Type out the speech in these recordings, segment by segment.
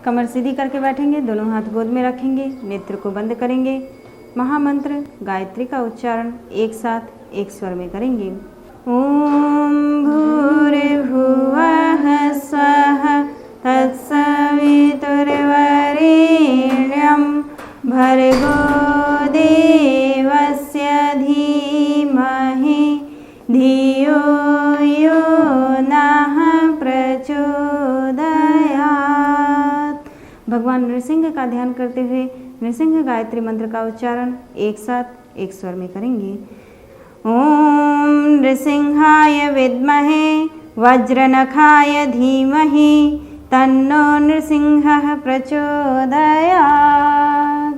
कमर सीधी करके बैठेंगे, दोनों हाथ गोद में रखेंगे, नेत्र को बंद करेंगे। महामंत्र गायत्री का उच्चारण एक साथ एक स्वर में करेंगे। ओम भूर्भुवः स्वः तत्सवितुर्वरेण्यं भर्गो देवस्य धीमहि धियो यो नः प्रचोदयात्। भगवान नृसिंह का ध्यान करते हुए नृसिंह गायत्री मंत्र का उच्चारण एक साथ एक स्वर में करेंगे। ओम नृसिंहाय विद्महे वज्रनखाय धीमहि तन्नो नृसिंहः प्रचोदयात्।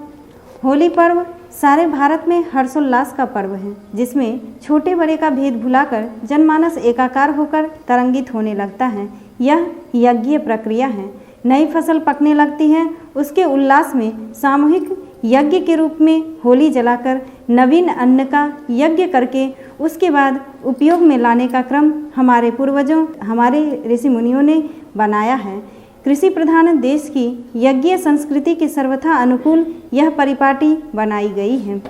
होली पर्व सारे भारत में हर्षोल्लास का पर्व है, जिसमें छोटे बड़े का भेद भुलाकर जनमानस एकाकार होकर तरंगित होने लगता है। यह यज्ञीय प्रक्रिया है। नई फसल पकने लगती है, उसके उल्लास में सामूहिक यज्ञ के रूप में होली जलाकर नवीन अन्न का यज्ञ करके उसके बाद उपयोग में लाने का क्रम हमारे पूर्वजों, हमारे ऋषि मुनियों ने बनाया है। कृषि प्रधान देश की यज्ञीय संस्कृति के सर्वथा अनुकूल यह परिपाटी बनाई गई है।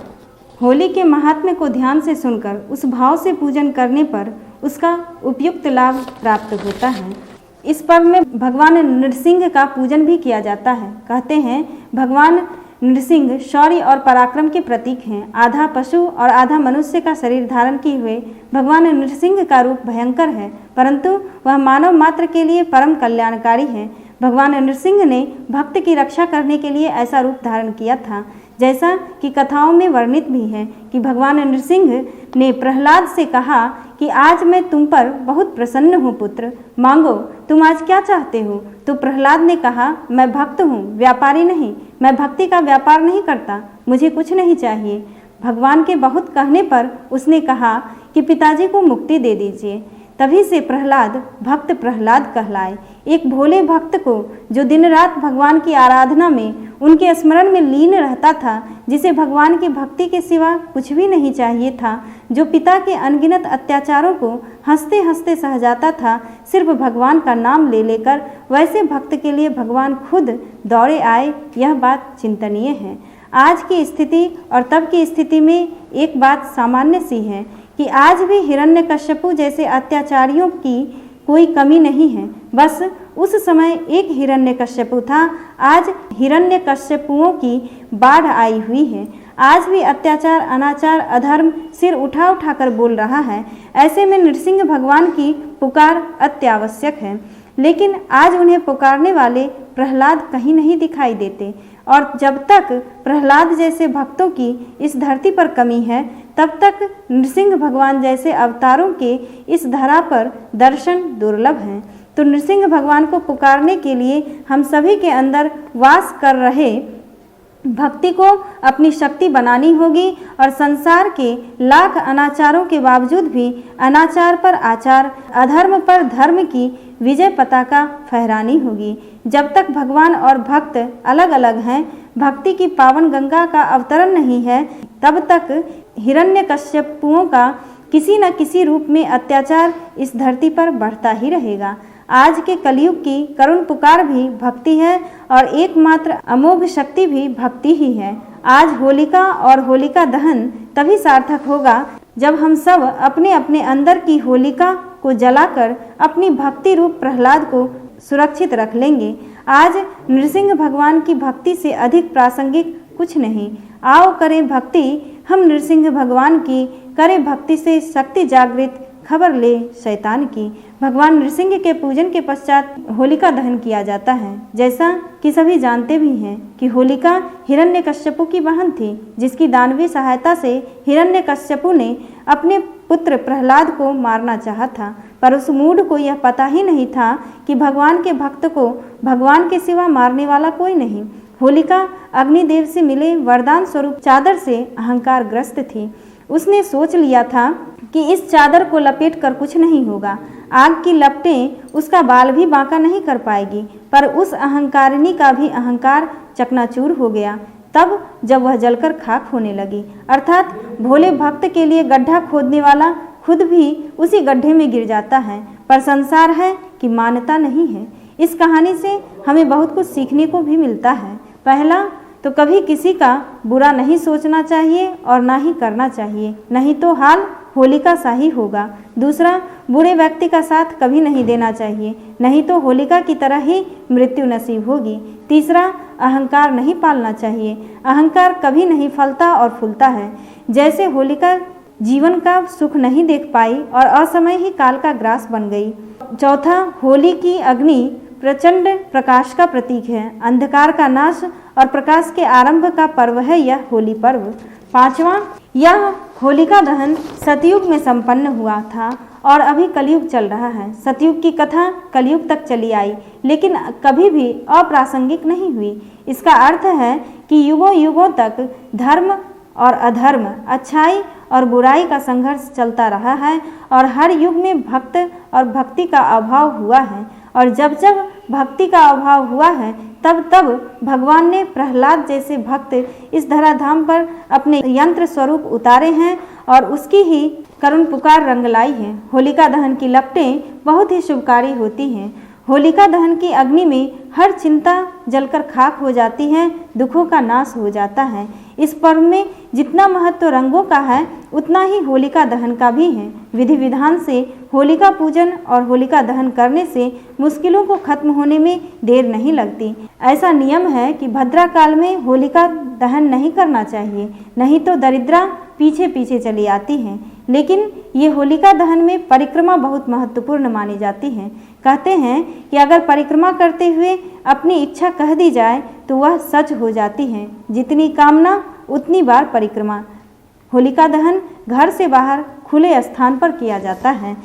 होली के महात्म्य को ध्यान से सुनकर उस भाव से पूजन करने पर उसका उपयुक्त लाभ प्राप्त होता है। इस पर्व में भगवान नृसिंह का पूजन भी किया जाता है। कहते हैं भगवान नृसिंह शौर्य और पराक्रम के प्रतीक हैं। आधा पशु और आधा मनुष्य का शरीर धारण किए हुए भगवान नृसिंह का रूप भयंकर है, परंतु वह मानव मात्र के लिए परम कल्याणकारी है। भगवान नृसिंह ने भक्त की रक्षा करने के लिए ऐसा रूप धारण किया था, जैसा कि कथाओं में वर्णित भी है कि भगवान नृसिंह ने प्रहलाद से कहा कि आज मैं तुम पर बहुत प्रसन्न हूँ पुत्र, मांगो तुम आज क्या चाहते हो। तो प्रहलाद ने कहा, मैं भक्त हूँ, व्यापारी नहीं, मैं भक्ति का व्यापार नहीं करता, मुझे कुछ नहीं चाहिए। भगवान के बहुत कहने पर उसने कहा कि पिताजी को मुक्ति दे दीजिए। तभी से प्रहलाद भक्त प्रहलाद कहलाए। एक भोले भक्त को जो दिन रात भगवान की आराधना में, उनके स्मरण में लीन रहता था, जिसे भगवान की भक्ति के सिवा कुछ भी नहीं चाहिए था, जो पिता के अनगिनत अत्याचारों को हंसते हंसते सह जाता था सिर्फ भगवान का नाम ले लेकर, वैसे भक्त के लिए भगवान खुद दौड़े आए, यह बात चिंतनीय है। आज की स्थिति और तब की स्थिति में एक बात सामान्य सी है कि आज भी हिरण्यकश्यपु जैसे अत्याचारियों की कोई कमी नहीं है। बस उस समय एक हिरण्यकश्यपु था, आज हिरण्यकश्यपुओं की बाढ़ आई हुई है। आज भी अत्याचार, अनाचार, अधर्म सिर उठा उठा कर बोल रहा है। ऐसे में नृसिंह भगवान की पुकार अत्यावश्यक है, लेकिन आज उन्हें पुकारने वाले प्रहलाद कहीं नहीं दिखाई देते। और जब तक प्रहलाद जैसे भक्तों की इस धरती पर कमी है, तब तक नृसिंह भगवान जैसे अवतारों के इस धरा पर दर्शन दुर्लभ हैं। तो नृसिंह भगवान को पुकारने के लिए हम सभी के अंदर वास कर रहे भक्ति को अपनी शक्ति बनानी होगी और संसार के लाख अनाचारों के बावजूद भी अनाचार पर आचार, अधर्म पर धर्म की विजय पताका फहरानी होगी। जब तक भगवान और भक्त अलग अलग हैं, भक्ति की पावन गंगा का अवतरण नहीं है, तब तक हिरण्यकश्यपुओं का किसी न किसी रूप में अत्याचार इस धरती पर बढ़ता ही रहेगा। आज के कलयुग की करुण पुकार भी भक्ति है और एकमात्र अमोघ शक्ति भी भक्ति ही है। आज होलिका और होलिका दहन तभी सार्थक होगा जब हम सब अपने अपने अंदर की होलिका को जलाकर अपनी भक्ति रूप प्रहलाद को सुरक्षित रख लेंगे। आज नृसिंह भगवान की भक्ति से अधिक प्रासंगिक कुछ नहीं। आओ करें भक्ति हम नृसिंह भगवान की, करें भक्ति से शक्ति जागृत, खबर ले शैतान की। भगवान नृसिंह के पूजन के पश्चात होलिका दहन किया जाता है। जैसा कि सभी जानते भी हैं कि होलिका हिरण्यकश्यपु की बहन थी, जिसकी दानवीय सहायता से हिरण्यकश्यपु ने अपने पुत्र प्रहलाद को मारना चाहा था, पर उस मूढ़ को यह पता ही नहीं था कि भगवान के भक्त को भगवान के सिवा मारने वाला कोई नहीं। होलिका अग्निदेव से मिले वरदान स्वरूप चादर से अहंकार ग्रस्त थी। उसने सोच लिया था कि इस चादर को लपेट कर कुछ नहीं होगा, आग की लपटें उसका बाल भी बांका नहीं कर पाएगी, पर उस अहंकारिणी का भी अहंकार चकनाचूर हो गया। तब जब वह जलकर खाक होने लगी, अर्थात भोले भक्त के लिए गड्ढा खोदने वाला खुद भी उसी गड्ढे में गिर जाता है, पर संसार है कि मानता नहीं है। इस कहानी से हमें बहुत कुछ सीखने को भी मिलता है। पहला तो कभी किसी का बुरा नहीं सोचना चाहिए और ना ही करना चाहिए, नहीं तो हाल होलिका सा ही होगा। दूसरा, बुरे व्यक्ति का साथ कभी नहीं देना चाहिए, नहीं तो होलिका की तरह ही मृत्यु नसीब होगी। तीसरा, अहंकार नहीं पालना चाहिए, अहंकार कभी नहीं फलता और फूलता है। जैसे होलिका जीवन का सुख नहीं देख पाई और असमय ही काल का ग्रास बन गई। चौथा, होली की अग्नि प्रचंड प्रकाश का प्रतीक है, अंधकार का नाश और प्रकाश के आरंभ का पर्व है यह होली पर्व। पांचवा, यह होलिका दहन सतयुग में संपन्न हुआ था और अभी कलयुग चल रहा है। सतयुग की कथा कलयुग तक चली आई, लेकिन कभी भी अप्रासंगिक नहीं हुई। इसका अर्थ है कि युगों युगों तक धर्म और अधर्म, अच्छाई और बुराई का संघर्ष चलता रहा है और हर युग में भक्त और भक्ति का अभाव हुआ है, और जब जब भक्ति का अभाव हुआ है तब तब भगवान ने प्रहलाद जैसे भक्त इस धराधाम पर अपने यंत्र स्वरूप उतारे हैं और उसकी ही करुण पुकार रंग लाई है। होलिका दहन की लपटें बहुत ही शुभकारी होती हैं। होलिका दहन की अग्नि में हर चिंता जलकर खाक हो जाती है, दुखों का नाश हो जाता है। इस पर्व में जितना महत्व रंगों का है उतना ही होलिका दहन का भी है। विधि विधान से होलिका पूजन और होलिका दहन करने से मुश्किलों को खत्म होने में देर नहीं लगती। ऐसा नियम है कि भद्रा काल में होलिका दहन नहीं करना चाहिए, नहीं तो दरिद्रा पीछे पीछे चली आती है। लेकिन ये होलिका दहन में परिक्रमा बहुत महत्वपूर्ण मानी जाती है। कहते हैं कि अगर परिक्रमा करते हुए अपनी इच्छा कह दी जाए तो वह सच हो जाती है। जितनी कामना उतनी बार परिक्रमा। होलिका दहन घर से बाहर खुले स्थान पर किया जाता है।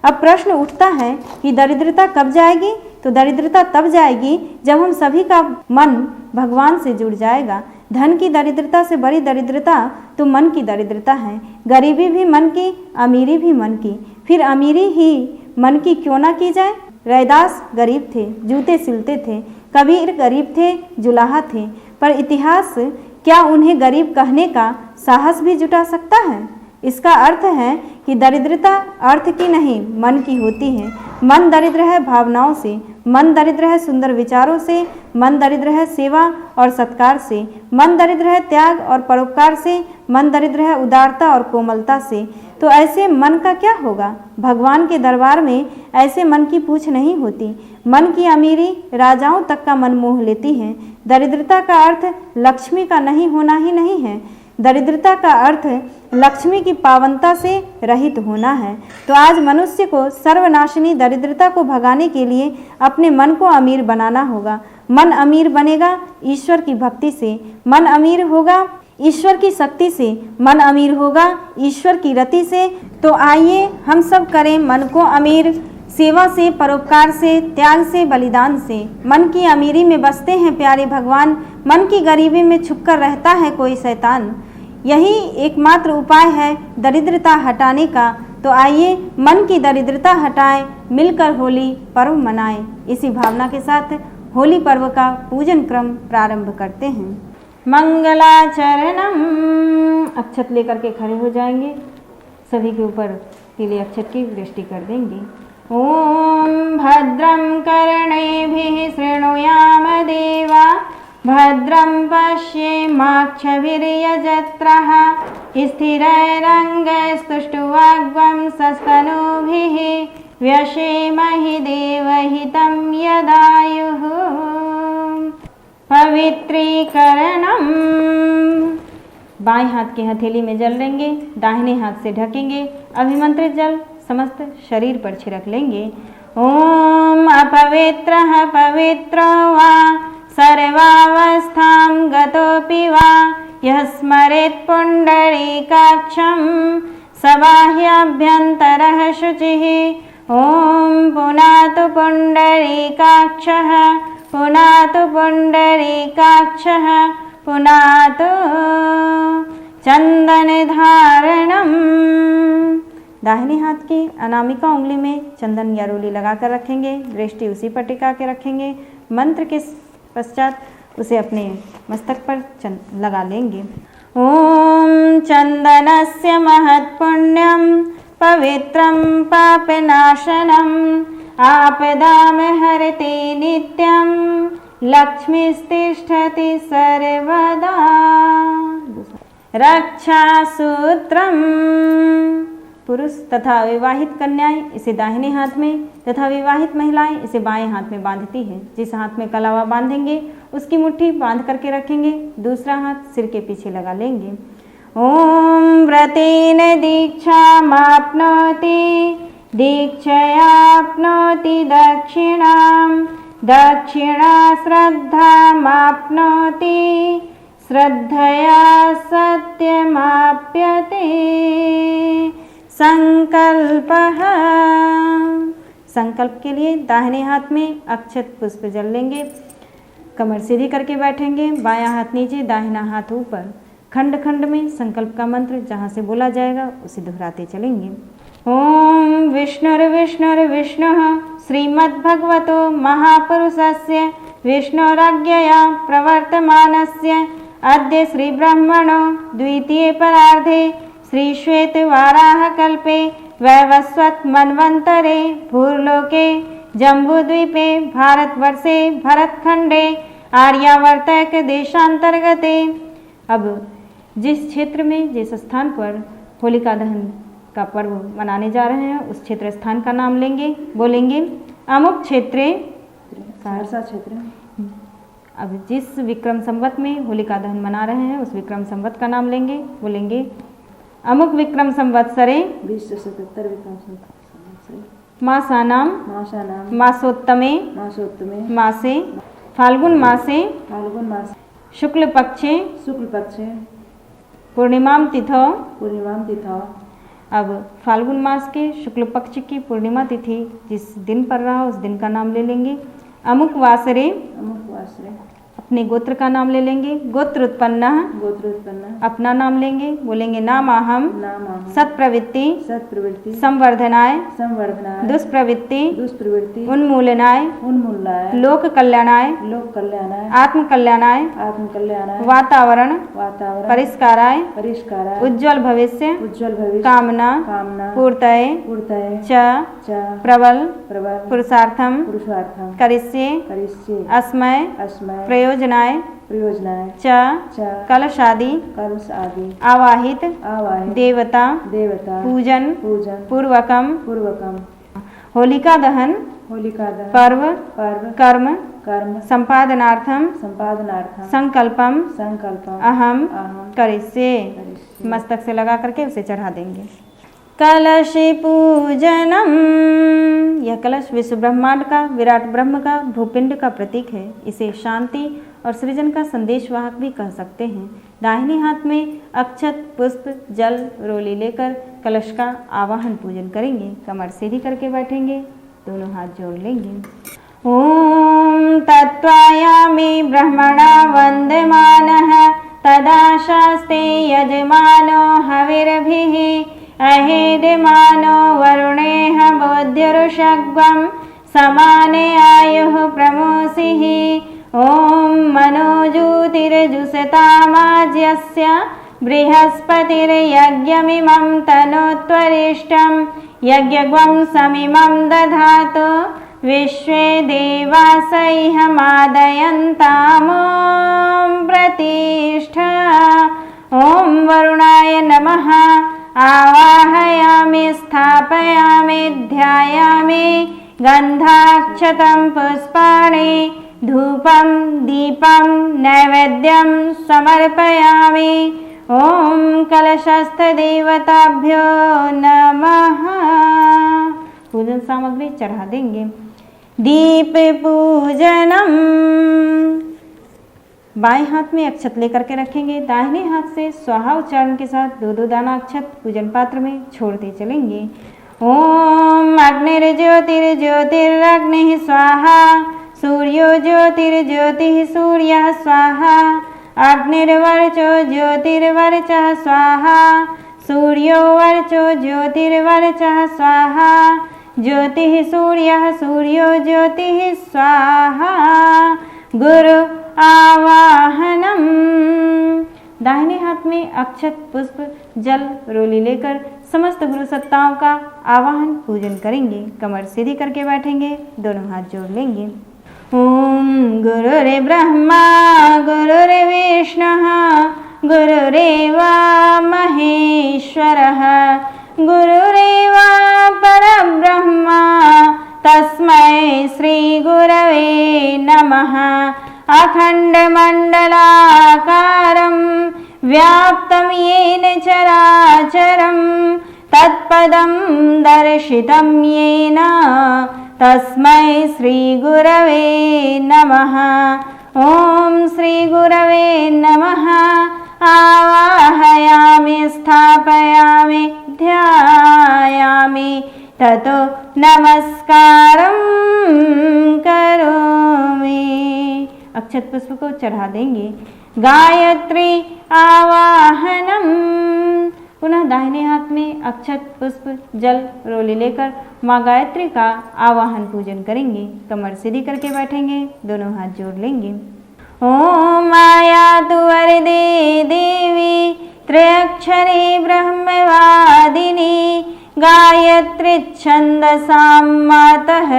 अब प्रश्न उठता है कि दरिद्रता कब जाएगी? तो दरिद्रता तब जाएगी जब हम सभी का मन भगवान से जुड़ जाएगा। धन की दरिद्रता से बड़ी दरिद्रता तो मन की दरिद्रता है। गरीबी भी मन की, अमीरी भी मन की, फिर अमीरी ही मन की क्यों ना की जाए। रैदास गरीब थे, जूते सिलते थे, कबीर गरीब थे, जुलाहा थे, पर इतिहास क्या उन्हें गरीब कहने का साहस भी जुटा सकता है? इसका अर्थ है कि दरिद्रता अर्थ की नहीं मन की होती है। मन दरिद्र है भावनाओं से, मन दरिद्र है सुंदर विचारों से, मन दरिद्र है सेवा और सत्कार से, मन दरिद्र है त्याग और परोपकार से, मन दरिद्र है उदारता और कोमलता से। तो ऐसे मन का क्या होगा? भगवान के दरबार में ऐसे मन की पूछ नहीं होती। मन की अमीरी राजाओं तक का मन मोह लेती है। दरिद्रता का अर्थ लक्ष्मी का नहीं होना ही नहीं है। दरिद्रता का अर्थ लक्ष्मी की पावनता से रहित होना है। तो आज मनुष्य को सर्वनाशिनी दरिद्रता को भगाने के लिए अपने मन को अमीर बनाना होगा। मन अमीर बनेगा ईश्वर की भक्ति से, मन अमीर होगा ईश्वर की शक्ति से, मन अमीर होगा ईश्वर की रति से। तो आइए हम सब करें मन को अमीर, सेवा से, परोपकार से, त्याग से, बलिदान से। मन की अमीरी में बसते हैं प्यारे भगवान, मन की गरीबी में छुपकर रहता है कोई शैतान। यही एकमात्र उपाय है दरिद्रता हटाने का। तो आइए मन की दरिद्रता हटाएं, मिलकर होली पर्व मनाएं। इसी भावना के साथ होली पर्व का पूजन क्रम प्रारंभ करते हैं। मंगलाचरणम। अक्षत लेकर के खड़े हो जाएंगे, सभी के ऊपर पीले अक्षत की वृष्टि कर देंगे। ओम भद्रं कर्णेभिः शृणुयाम देवा, भद्रं पश्येमाक्षभिर्यजत्रः, स्थिरैरङ्गैस्तुष्टुवाग्वंशस्तनूभिः, व्यशेमहि देवहितं यदायुः। पवित्रीकरणम्। बाएं हाथ की हथेली में जल लेंगे, दाहिने हाथ से ढकेंगे। अभिमंत्रित जल समस्त शरीर पर छिड़क लेंगे। ओम अपवित्रः पवित्रो वा सर्वावस्थां गतोऽपि वा, यः स्मरेत् पुण्डरीकाक्षं सबाह्याभ्यन्तरः शुचिः। ओम पुनातु पुण्डरीकाक्षः, पुनातु पुण्डरीकाक्षः, पुनातु चंदनधारणम्। दाहिने हाथ की अनामिका उंगली में चंदन या रोली लगाकर रखेंगे, दृष्टि उसी पर टिका के रखेंगे। मंत्र के पश्चात उसे अपने मस्तक पर लगा लेंगे। ओम चंदनस्य महत्पुण्यं पवित्रं पापनाशनं, आपदां हरते नित्यं लक्ष्मीस्तिष्ठति सर्वदा। रक्षासूत्रम, पुरुष तथा विवाहित कन्याएं इसे दाहिने हाथ में तथा विवाहित महिलाएं इसे बाएं हाथ में बांधती है। जिस हाथ में कलावा बांधेंगे उसकी मुट्ठी बांध करके रखेंगे, दूसरा हाथ सिर के पीछे लगा लेंगे। ओम व्रतेन दीक्षामाप्नोति दीक्षयाप्नोति दक्षिणां दक्षिणा श्रद्धामाप्नोति श्रद्धया सत्यमाप्यते। संकल्पः, संकल्प के लिए दाहिने हाथ में अक्षत पुष्प जल लेंगे, कमर सीधी करके बैठेंगे, बायां हाथ नीचे दाहिना हाथ ऊपर। खंड खंड में संकल्प का मंत्र जहाँ से बोला जाएगा उसे दोहराते चलेंगे। ओम विष्णुर्विष्णुर्विष्णुः श्रीमद्भगवतो महापुरुषस्य विष्णुराज्ञया प्रवर्तमानस्य अद्य श्रीब्रह्मणो द्वितीये परार्धे श्रीश्वेतवाराहकल्पे वैवस्वत मन्वन्तरे भूर्लोके जम्बूद्वीपे भारतवर्षे भरतखंडे आर्यावर्तक देशांतर्गते। अब जिस क्षेत्र में जिस स्थान पर होलिका दहन का पर्व मनाने जा रहे हैं उस क्षेत्र स्थान का नाम लेंगे, बोलेंगे अमुक क्षेत्रे, सहरसा क्षेत्र। अब जिस विक्रम संवत में होलिका दहन मना रहे हैं उस विक्रम संवत का नाम लेंगे, बोलेंगे अमुक विक्रम संवत्सरे 2077 विक्रम संवत्सरे मासानां मासोत्तमे मासे फाल्गुन मासे शुक्ल पक्षे पूर्णिमां तिथौ। अब फाल्गुन मास के शुक्ल पक्ष की पूर्णिमा तिथि जिस दिन पर रहा उस दिन का नाम ले लेंगे। अमुक वासरे अपने गोत्र का नाम ले लेंगे। गोत्र उत्पन्न अपना नाम लेंगे, बोलेंगे नामाहम सत्प्रवृत्ति संवर्धनाय दुष्प्रवृत्ति उन्मूलनाय लोक कल्याणाय आत्म कल्याणाय वातावरण परिष्काराय उज्ज्वल भविष्य कामना पूर्तये च प्रबल पुरुषार्थम करिष्ये अस्मै प्रयोजनाय च कलशादि आवाहित देवता पूजन पूर्वकम होलिका दहन पर्व कर्म संपादनार्थम संकल्पम अहम करिष्ये। मस्तक से लगा करके उसे चढ़ा देंगे। कलश पूजनम, यह कलश विश्व ब्रह्मांड का, विराट ब्रह्म का, भूपिंड का प्रतीक है। इसे शांति और सृजन का संदेशवाहक भी कह सकते हैं। दाहिने हाथ में अक्षत पुष्प जल रोली लेकर कलश का आवाहन पूजन करेंगे। कमर सीधी करके बैठेंगे, दोनों हाथ जोड़ लेंगे। ओम तत्त्वायामि ब्रह्मणा वंदमानः तदा शास्ते यजमानो हविर्भिः अहेदमानो वरुणेह बोध्यरुषग्वं समाने आयुः प्रमोसिः। ओम मनोज्योतिर्जुषतामाज्यस्य बृहस्पतिर्यज्ञमिमं तनोत्वरिष्टं यज्ञग्वं समिमं दधातु विश्वे देवासह्यमादयन्तामों प्रतिष्ठा। ओम वरुणाय नमः आवाहयामि स्थापयामि ध्यायामि गन्धाक्षतं पुष्पाणि धूपं दीपं नैवेद्यं समर्पयामि। ओम कलशस्थ देवताभ्यो नमः। पूजन सामग्री चढ़ा देंगे। दीप पूजनम, बाएं हाथ में अक्षत लेकर के रखेंगे, दाहिने हाथ से स्वाहा उच्चारण के साथ 2-2 दाना अक्षत पूजन पात्र में छोड़ते चलेंगे। ओम अग्निर्ज्योतिर्ज्योतिरग्निः स्वाहा सूर्यो ज्योतिर्ज्योतिः सूर्यः स्वाहा अग्निर्वर्चो ज्योतिर्वर्चः स्वाहा सूर्यो वर्चो ज्योतिर्वर्चः स्वाहा ज्योतिः सूर्यः सूर्यो ज्योतिः स्वाहा। गुरु आवाहनम, दाहिने हाथ में अक्षत पुष्प जल रोली लेकर समस्त गुरु सत्ताओं का आवाहन पूजन करेंगे। कमर सीधी करके बैठेंगे, दोनों हाथ जोड़ लेंगे। ओम गुरुर् ब्रह्मा गुरुर्विष्णुः गुरुरेव महेश्वरः गुरुरेव परब्रह्मा तस्मै श्री गुरवे नमः। अखण्डमण्डलाकारं व्याप्तं येन चराचरं तत्पदं दर्शितं येन तस्मै श्री गुरवे नमः। ओम श्री गुरवे नमः। आवाहयामि स्थापयामि ध्यायामि ततो नमस्कारं करोमि। अक्षत पुष्प को चढ़ा देंगे। गायत्री आवाहनम। पुनः दाहिने हाथ में अक्षत पुष्प जल रोली लेकर माँ गायत्री का आवाहन पूजन करेंगे। कमर सीधी करके बैठेंगे, दोनों हाथ जोड़ लेंगे। ओम आयातु वरदे देवी त्रयक्षरे ब्रह्मवादिनी गायत्री छन्दसां मातः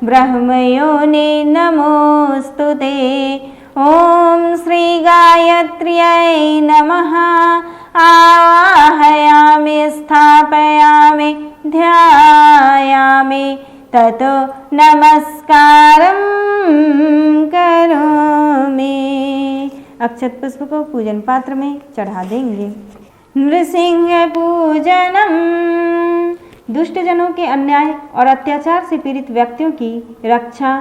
ब्रह्मयोनि नमोस्तुते। ओम श्री गायत्र्यै नमः। आवाहयामि स्थापयामि ध्यायामि ततो नमस्कारं करोमि। अक्षत पुष्प को पूजन पात्र में चढ़ा देंगे। नृसिंह पूजनम। दुष्टजनों के अन्याय और अत्याचार से पीड़ित व्यक्तियों की रक्षा,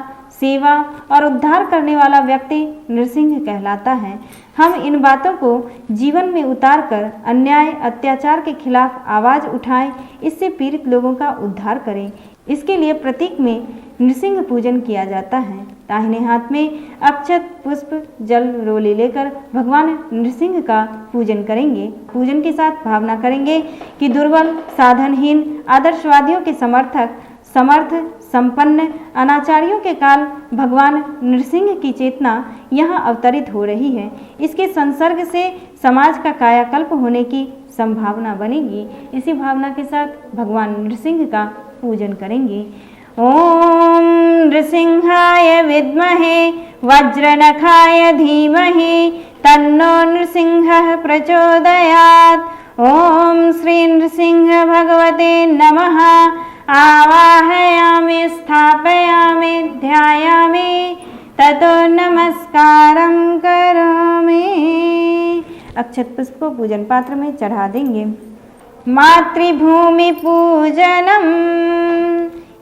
सेवा और उद्धार करने वाला व्यक्ति नृसिंह कहलाता है। हम इन बातों को जीवन में उतार कर अन्याय अत्याचार के खिलाफ आवाज उठाएं, इससे पीड़ित लोगों का उद्धार करें। इसके लिए प्रतीक में नृसिंह पूजन किया जाता है। दाहिने हाथ में अक्षत पुष्प जल रोली लेकर भगवान नृसिंह का पूजन करेंगे। पूजन के साथ भावना करेंगे कि दुर्बल, साधनहीन, आदर्शवादियों के समर्थक, समर्थ, संपन्न, अनाचारियों के काल भगवान नृसिंह की चेतना यहाँ अवतरित हो रही है। इसके संसर्ग से समाज का कायाकल्प होने की संभावना बनेगी। इसी भावना के साथ भगवान नृसिंह का पूजन करेंगे। ओम नृसिंहाय विद्महे वज्रनखाय धीमहि तन्नो नृसिंहः प्रचोदयात्। ओम श्री नृसिंह भगवते नमः। आवाहयामि स्थापयामि ध्यायामि ततो नमस्कारं करोमि। अक्षत पुष्प को पूजन पात्र में चढ़ा देंगे। मातृभूमि पूजनम।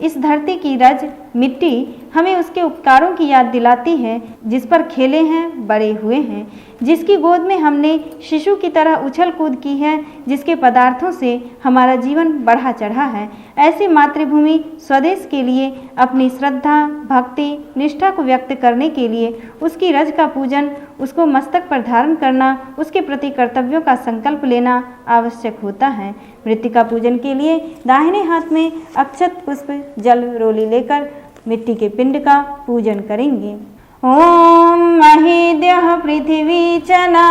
इस धरती की रज मिट्टी हमें उसके उपकारों की याद दिलाती है, जिस पर खेले हैं, बड़े हुए हैं, जिसकी गोद में हमने शिशु की तरह उछल कूद की है, जिसके पदार्थों से हमारा जीवन बढ़ा चढ़ा है। ऐसी मातृभूमि स्वदेश के लिए अपनी श्रद्धा, भक्ति, निष्ठा को व्यक्त करने के लिए उसकी रज का पूजन, उसको मस्तक पर धारण करना, उसके प्रति कर्तव्यों का संकल्प लेना आवश्यक होता है। मृत्तिका पूजन के लिए दाहिने हाथ में अक्षत पुष्प जल रोली लेकर मिट्टी के पिंड का पूजन करेंगे। ओम महीद्यः पृथिवी चना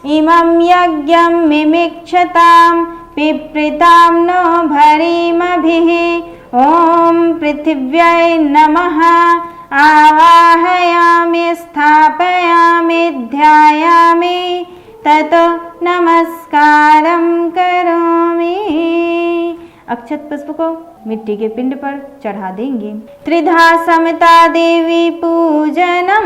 इमं यज्ञं मिमिक्षतां पिप्रितां नो भरीमभिः। ओम पृथिव्यै नमः। आवाहयामि स्थापयामि ध्यायामि ततो नमस्कारं करोमि। अक्षत पुष्प को मिट्टी के पिंड पर चढ़ा देंगे। त्रिधा समता देवी पूजनम।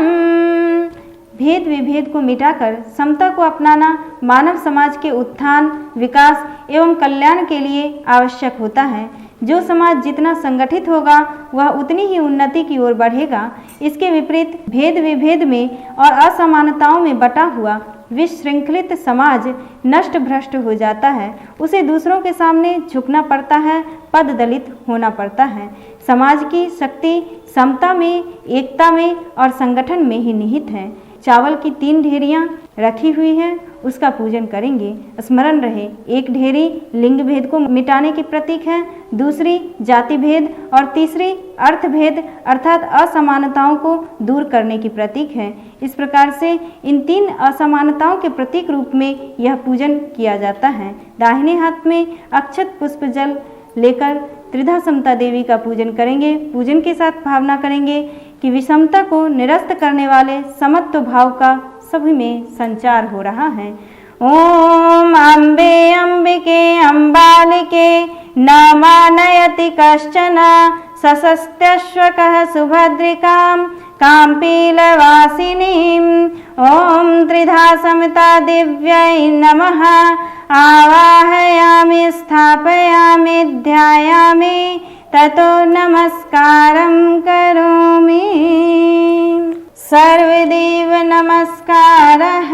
भेद विभेद को मिटाकर समता को अपनाना मानव समाज के उत्थान, विकास एवं कल्याण के लिए आवश्यक होता है। जो समाज जितना संगठित होगा वह उतनी ही उन्नति की ओर बढ़ेगा। इसके विपरीत भेद विभेद में और असमानताओं में बटा हुआ विशृंखलित समाज नष्ट भ्रष्ट हो जाता है। उसे दूसरों के सामने झुकना पड़ता है, पद दलित होना पड़ता है। समाज की शक्ति समता में, एकता में और संगठन में ही निहित है। चावल की 3 ढेरियां रखी हुई है उसका पूजन करेंगे। स्मरण रहे, एक ढेरी लिंग भेद को मिटाने की प्रतीक है, दूसरी जाति भेद और तीसरी अर्थ भेद अर्थात असमानताओं को दूर करने की प्रतीक है। इस प्रकार से इन 3 असमानताओं के प्रतीक रूप में यह पूजन किया जाता है। दाहिने हाथ में अक्षत पुष्प जल लेकर त्रिधा समता देवी का पूजन करेंगे। पूजन के साथ भावना करेंगे कि विषमता को निरस्त करने वाले समत्व भाव का सभी में संचार हो रहा है। ओम अम्बे अम्बिके अम्बालिके न मानयति कश्चन सशस्त्यश्वकः सुभद्रिकां काम्पीलवासिनीं। ओम त्रिधा समता दिव्यै नमः। आवाहयामि स्थापयामि ध्यायामि ततो नमस्कारं करोमि। सर्वदेव नमस्कारः।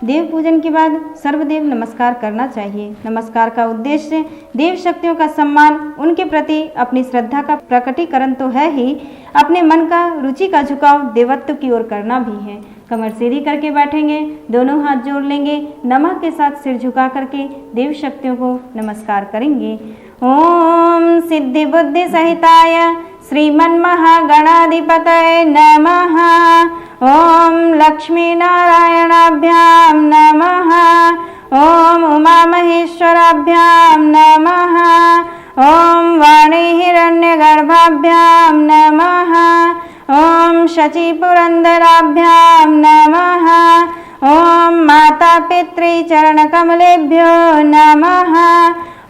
देव पूजन के बाद सर्वदेव नमस्कार करना चाहिए। नमस्कार का उद्देश्य देव शक्तियों का सम्मान, उनके प्रति अपनी श्रद्धा का प्रकटीकरण तो है ही, अपने मन का रुचि का झुकाव देवत्व की ओर करना भी है। कमर सीधी करके बैठेंगे, दोनों हाथ जोड़ लेंगे, नमः के साथ सिर झुका करके देव शक्तियों को नमस्कार करेंगे। ओम सिद्धि बुद्धि सहिताय श्रीमन्महागणाधिपतये नमः। ओम लक्ष्मी नारायणाभ्यां नमः। ओम उमा महेश्वराभ्यां नमः। ओम वाणी हिरण्यगर्भाभ्यां नमः। ओम शची पुरंदराभ्यां नमः। ओम माता पितृ चरण कमलेभ्यो नमः।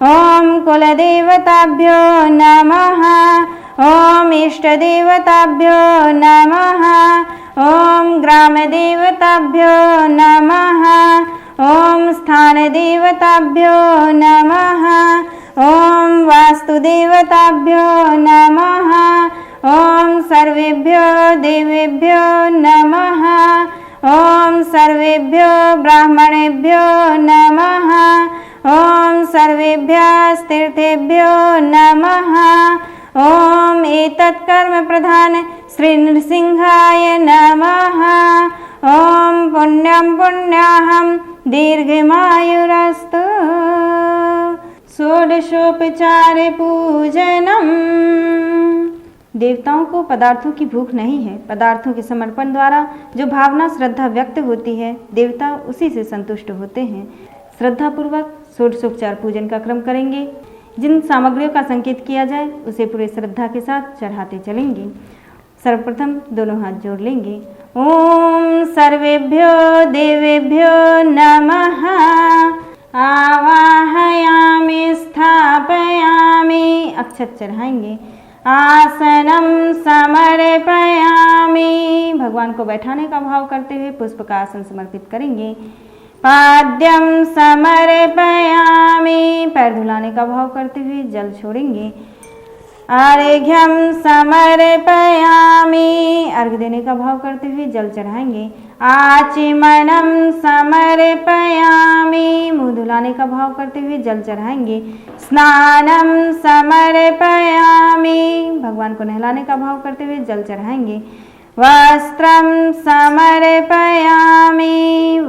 ओम कुलदेवताभ्यो नमः। ओम इष्टदेवताभ्यो नमः। ओम ग्रामदेवताभ्यो नमः। ओम स्थानदेवताभ्यो नमः। ओम वास्तुदेवताभ्यो नमः। ओम सर्वेभ्यो देवेभ्यो नमः। ओम सर्वेभ्यो ब्राह्मणेभ्यो नमः। ओम सर्वेभ्यः तीर्थेभ्यो नमः। ओम एतत् कर्म प्रधान श्री नृसिंहाय नमः। ओम पुण्यं पुण्याहं दीर्घमायुरस्तु। षोडशोपचारे पूजनम। देवताओं को पदार्थों की भूख नहीं है। पदार्थों के समर्पण द्वारा जो भावना श्रद्धा व्यक्त होती है, देवता उसी से संतुष्ट होते हैं। श्रद्धापूर्वक षोडशोपचार पूजन का क्रम करेंगे। जिन सामग्रियों का संकेत किया जाए उसे पूरे श्रद्धा के साथ चढ़ाते चलेंगे। सर्वप्रथम दोनों हाथ जोड़ लेंगे। ओम सर्वेभ्यो देवेभ्यो नमः। आवाहयामि स्थापयामि, अक्षत चढ़ाएंगे। आसनम समर्पयामि, भगवान को बैठाने का भाव करते हुए पुष्प का आसन समर्पित करेंगे। पाद्यम समर्पयामि, पैर धुलाने का भाव करते हुए जल छोड़ेंगे। अर्घ्यम समर्पयामि, अर्घ देने का भाव करते हुए जल चढ़ाएंगे। आचमनम समर्पयामि, मुंह धुलाने का भाव करते हुए जल चढ़ाएंगे। स्नानम समर्पयामि, भगवान को नहलाने का भाव करते हुए जल चढ़ाएंगे। वस्त्रम समर्पयामि,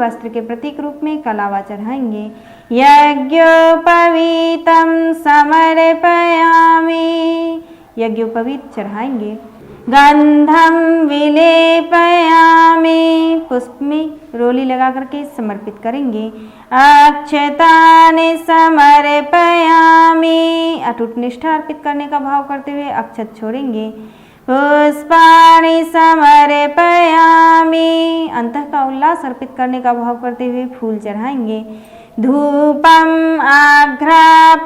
वस्त्र के प्रतीक रूप में कलावा चढ़ाएंगे। यज्ञोपवीतम समर्पयामि, यज्ञोपवीत चढ़ाएंगे। गंधम विलेपयामि, पुष्प में रोली लगा करके समर्पित करेंगे। अक्षतानि समर्पयामि, अटूट निष्ठा अर्पित करने का भाव करते हुए अक्षत छोड़ेंगे। पुष्पाणि समर्पयामि, अंतः का उल्लास अर्पित करने का भाव करते हुए फूल चढ़ाएंगे। धूपम आघ्रापयामि,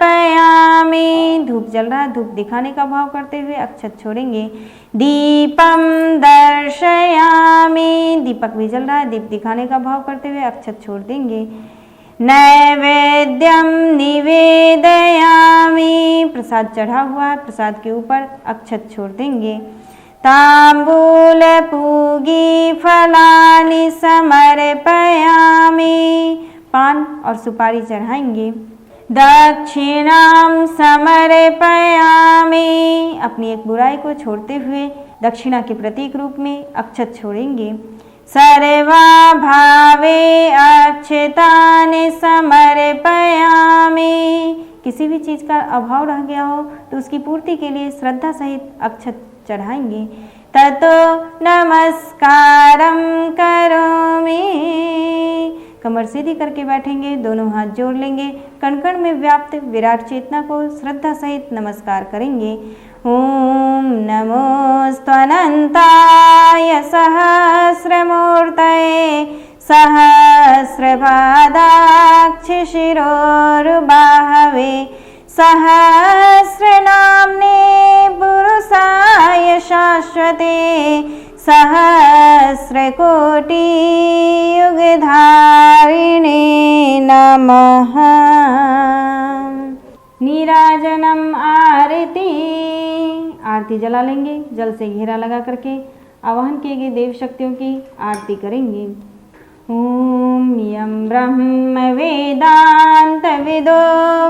धूप जल रहा है, धूप दिखाने का भाव करते हुए अक्षत छोड़ेंगे। दीपम दर्शयामि, दीपक भी जल रहा है, दीप दिखाने का भाव करते हुए अक्षत छोड़ देंगे। नैवेद्यम निवेदयामि, प्रसाद चढ़ा हुआ है, प्रसाद के ऊपर अक्षत छोड़ देंगे। तांबूल पूगी फलानि समर्पयामि, पान और सुपारी चढ़ाएंगे। दक्षिणाम समर्पयामि, अपनी एक बुराई को छोड़ते हुए दक्षिणा के प्रतीक रूप में अक्षत छोड़ेंगे। सर्वाभावे अक्षतानि समर्पयामि। किसी भी चीज़ का अभाव रह गया हो तो उसकी पूर्ति के लिए श्रद्धा सहित अक्षत चढ़ाएंगे। ततो नमस्कारं करोमि। कमर सीधी करके बैठेंगे, दोनों हाथ जोड़ लेंगे, कण कण में व्याप्त विराट चेतना को श्रद्धा सहित नमस्कार करेंगे। ओम नमोऽस्त्वनन्ताय सहस्रमूर्तये सहस्रपादाक्षशिरोरुबाहवे सहस्रनाम्ने पुरुषाय शाश्वते सहस्रकोटियुगधारिणे नमः। नीराजनम आरती। आरती जला लेंगे, जल से घेरा लगा करके आवाहन किए गए देव शक्तियों की आरती करेंगे। ओम यं ब्रह्म वेदांत विदो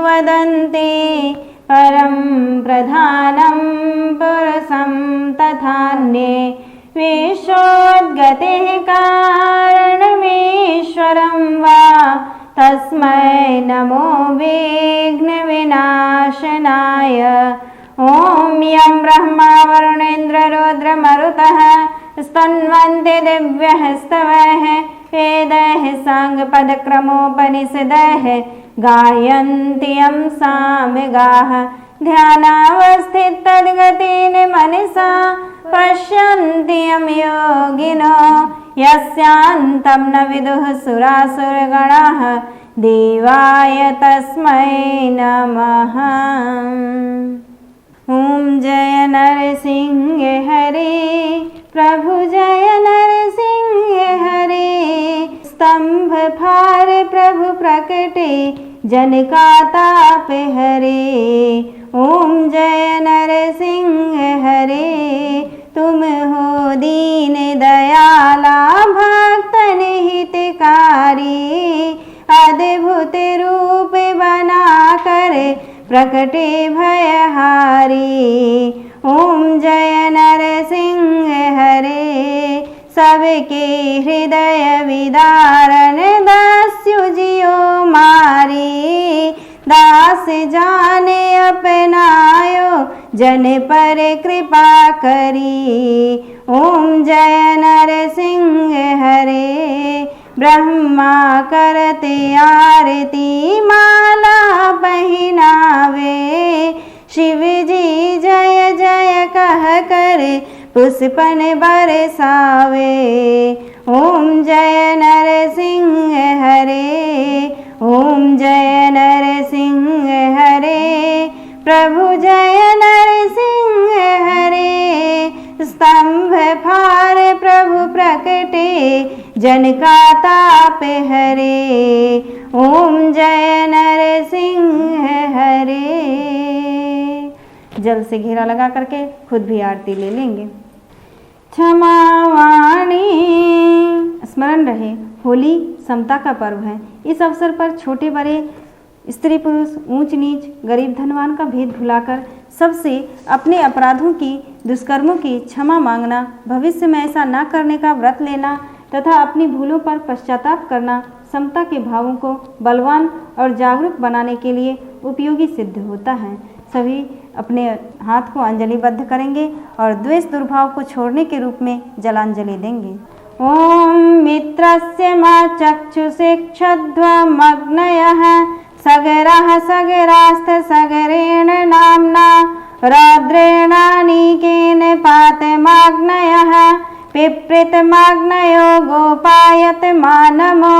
वदन्ति परम प्रधानं पुरुषं तथान्ये विश्वोद्गतेः कारणमीश्वरं वा तस्मै नमो विघ्नविनाशनाय। ओम यं ब्रह्मा वरुणेन्द्र रुद्र मरुतः स्तन्वन्ते दिव्यः स्तवः वेदैः साङ्गपदक्रमोपनिषदः गायन्ति यं सामगाः। ध्यानावस्थितद्गतेन मनसा पश्यन्ति यं योगिनो यस्यान्तं न विदुः सुरासुरगणाः देवाय तस्मै नमः। ओम जय नरसिंह हरे प्रभु जय नरसिंह हरे। स्तंभ फार प्रभु प्रकटे जन का ताप हरे। ओम जय नरसिंह हरे तुम हो दीन दयाला भक्तन हितकारी। अद्भुत रूप बना कर प्रकटे भयहारी। ओम जय नरसिंह हरे सबके हृदय विदारण दास्यु जियो मारी। दास जाने अपनायो जन पर कृपा करी। ओम जय नरसिंह हरे ब्रह्मा करते आरती माला पहनावे। शिव जी जय जय कह कर पुष्पन बरसावे। ओम जय नरसिंह हरे ओम जय नरसिंह हरे प्रभु जय नरसिंह हरे। स्तंभ फार प्रभु प्रकटे जन का ताप हरे। ओम जय नरसिंह हरे। जल से घेरा लगा करके खुद भी आरती ले लेंगे। क्षमावाणी। स्मरण रहे होली समता का पर्व है। इस अवसर पर छोटे बड़े स्त्री पुरुष ऊंच नीच गरीब धनवान का भेद भुलाकर सबसे अपने अपराधों की दुष्कर्मों की क्षमा मांगना, भविष्य में ऐसा ना करने का व्रत लेना तथा अपनी भूलों पर पश्चाताप करना समता के भावों को बलवान और जागरूक बनाने के लिए उपयोगी सिद्ध होता है। सभी अपने हाथ को अंजलिबद्ध करेंगे और द्वेष दुर्भाव को छोड़ने के रूप में जलांजलि देंगे। ओम मित्रस्य मा चक्षुषिक्षध्वमग्नयः सगरः सगरास्त सगरेण नाम्ना रौद्रेणानीकेन पातमाग्नयः पिप्रितमाग्नयो गोपायत मानमो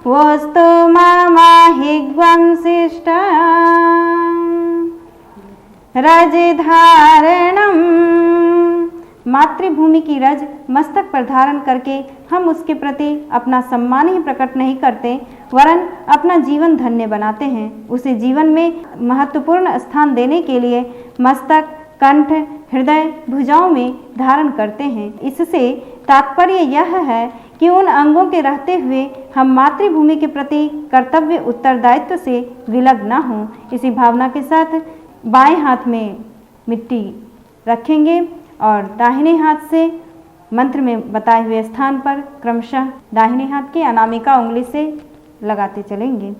वस्तु मामाहिग्वं शिष्टा। रजधारणम। मातृभूमि की रज मस्तक पर धारण करके हम उसके प्रति अपना सम्मान ही प्रकट नहीं करते वरन अपना जीवन धन्य बनाते हैं। उसे जीवन में महत्वपूर्ण स्थान देने के लिए मस्तक, कंठ, हृदय, भुजाओं में धारण करते हैं। इससे तात्पर्य यह है कि उन अंगों के रहते हुए हम मातृभूमि के प्रति कर्तव्य उत्तरदायित्व से विलग न हों। इसी भावना के साथ बाएं हाथ में मिट्टी रखेंगे और दाहिने हाथ से मंत्र में बताए हुए स्थान पर क्रमशः दाहिने हाथ की अनामिका उंगली से लगाते चलेंगे।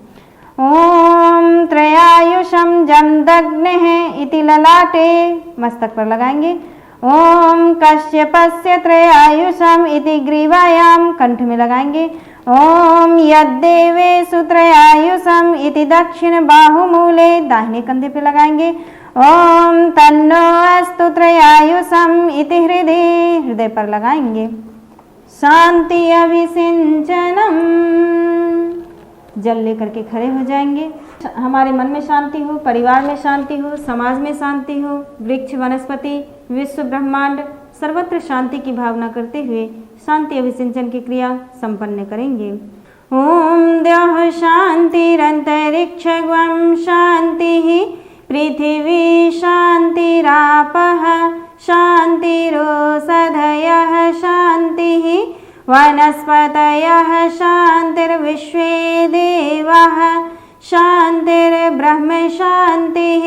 ओम त्रयायुषम जमदग्नेः इति ललाटे मस्तक पर लगाएंगे। ओम कश्यपस्य त्रयायुषम इति ग्रीवायाम कंठ में लगाएंगे। ओम यद्देवेषु त्रयायुषम इति दक्षिण बाहुमूले दाहिने कंधे पे लगाएंगे। ओम तन्नो अस्तु त्रयायुषम इति हृदय पर लगाएंगे। शांति अभिसिंचनम जल लेकर के खड़े हो जाएंगे। हमारे मन में शांति हो, परिवार में शांति हो, समाज में शांति हो, वृक्ष वनस्पति विश्व ब्रह्मांड सर्वत्र शांति की भावना करते हुए शांति अभिसिंचन की क्रिया संपन्न करेंगे। ओम द्यौः शांतिरंतरिक्षं शांतिः पृथिवी शांतिरापः शांतिरोषधयः शांतिः वनस्पतयः शांतिर्विश्वे देवाः शांतिर्ब्रह्म शांतिः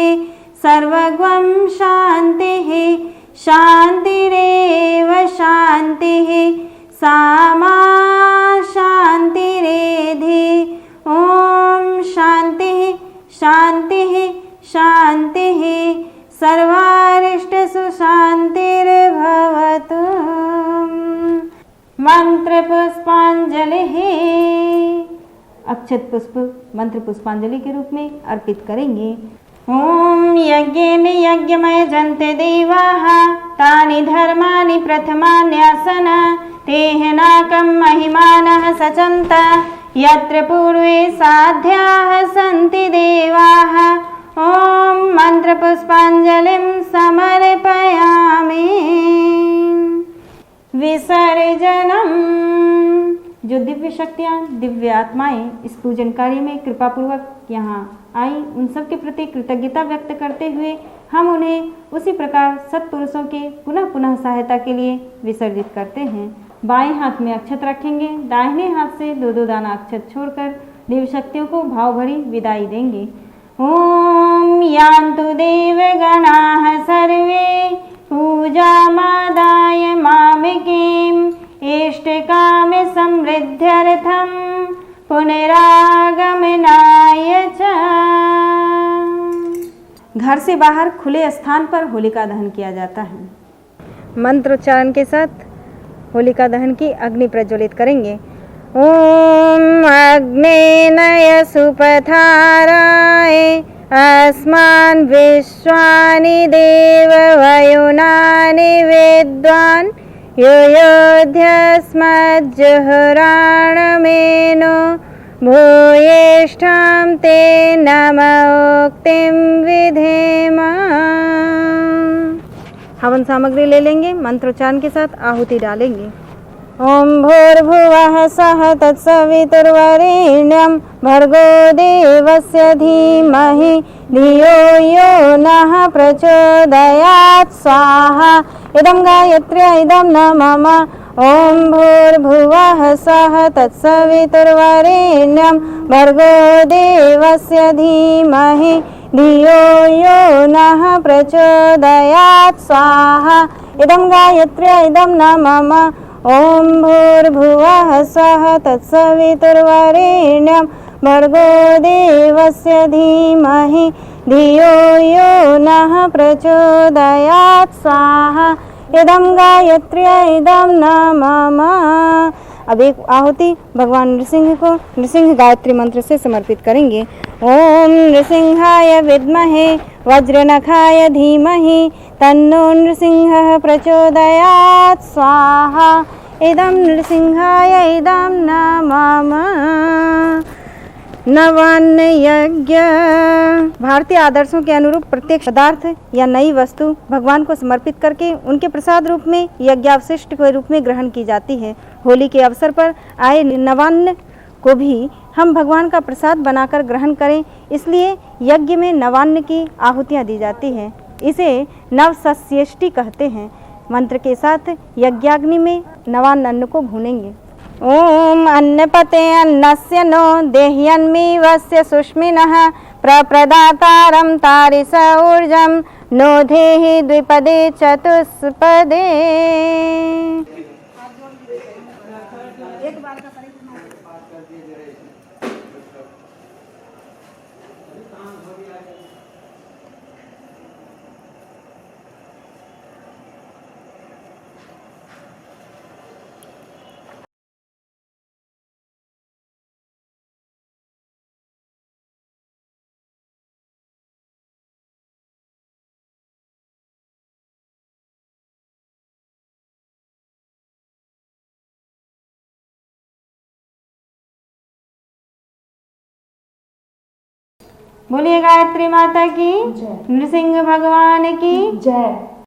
सर्वगं शांतिः शांतिरेव शांतिः सामा शांतिरेधि। ओम शांतिः शांतिः शांतिः सर्वारिष्टसु शांतिर्भवतु। मंत्र पुष्पांजलि अक्षत पुष्प मंत्र पुष्पांजलि के रूप में अर्पित करेंगे। ओम यज्ञेन यज्ञमय जन्ते देवाः तानि धर्माणि प्रथमान्यासन तेह नाकं महिमानः सचन्त यत्र पूर्वे साध्याः सन्ति देवाः। ओम मंत्र पुष्पांजलिं समर्पयामि। विसर्जनम जो दिव्य शक्तियाँ दिव्य आत्माएं इस पूजन कार्य में कृपापूर्वक यहाँ आई उन सब के प्रति कृतज्ञता व्यक्त करते हुए हम उन्हें उसी प्रकार सत्पुरुषों के पुनः पुनः सहायता के लिए विसर्जित करते हैं। बाएं हाथ में अक्षत रखेंगे, दाहिने हाथ से 2-2 दाना अक्षत छोड़कर देव शक्तियों को भाव भरी विदाई देंगे। ओम यान्तु देवगणाः सर्वे पूजामादाय मामिकीं इष्टकामे समृद्ध्यर्थं पुनरागमनाय च। घर से बाहर खुले स्थान पर होलिका दहन किया जाता है। मंत्रोच्चारण के साथ होलिका दहन की अग्नि प्रज्वलित करेंगे। ओम अग्नेनय सुपथाराय अस्मान् विश्वानि देववयुनानि विद्वान् योयोध्यस्मज्जुहुराणमेनो भूयेष्ठां ते नमोक्तिं विधेम। हवन सामग्री ले लेंगे, मंत्रोच्चारण के साथ आहुति डालेंगे। ओम भूर्भुवः स्वः तत्सवितुर्वरेण्यं भर्गो देवस्य धीमहि धियो यो नः प्रचोदयात् स्वाहा। इदं गायत्र्या इदं न मम। ओम भूर्भुवः स्वः तत्सवितुर्वरेण्यं भर्गो देवस्य धीमहि धियो यो नः प्रचोदयात् स्वाहा। इदं गायत्र्या इदं न मम। ओम भूर्भुवः स्वः तत्सवितुर्वरेण्यं भर्गो देवस्य धीमहि धियो यो नः प्रचोदयात् स्वाहा। इदं गायत्र्या इदं न मम। अब एक आहुति भगवान नृसिंह को नृसिंह गायत्री मंत्र से समर्पित करेंगे। ओम नृसिंहाय विद्महे वज्रनखाय धीमहि तन्नो नृसिंहः प्रचोदयात् स्वाहा। इदं नृसिंहाय इदं न मम। नवान्न यज्ञ भारतीय आदर्शों के अनुरूप प्रत्येक पदार्थ या नई वस्तु भगवान को समर्पित करके उनके प्रसाद रूप में यज्ञावशिष्ट के रूप में ग्रहण की जाती है। होली के अवसर पर आए नवान्न को भी हम भगवान का प्रसाद बनाकर ग्रहण करें, इसलिए यज्ञ में नवान्न की आहुतियाँ दी जाती हैं। इसे नवसस्येष्टि कहते हैं। मंत्र के साथ यज्ञाग्नि में नवान्न अन्न को भूनेंगे। ओम अन्नपते अन्नस्य नो देह्यन्मीवस्य सुष्मिनः प्रप्रदातारं तारिस ऊर्जं नो धेहि द्विपदे चतुष्पदे। एक बार का परिक्रमा बोलिए गायत्री माता की, जय। नृसिंह भगवान की जय।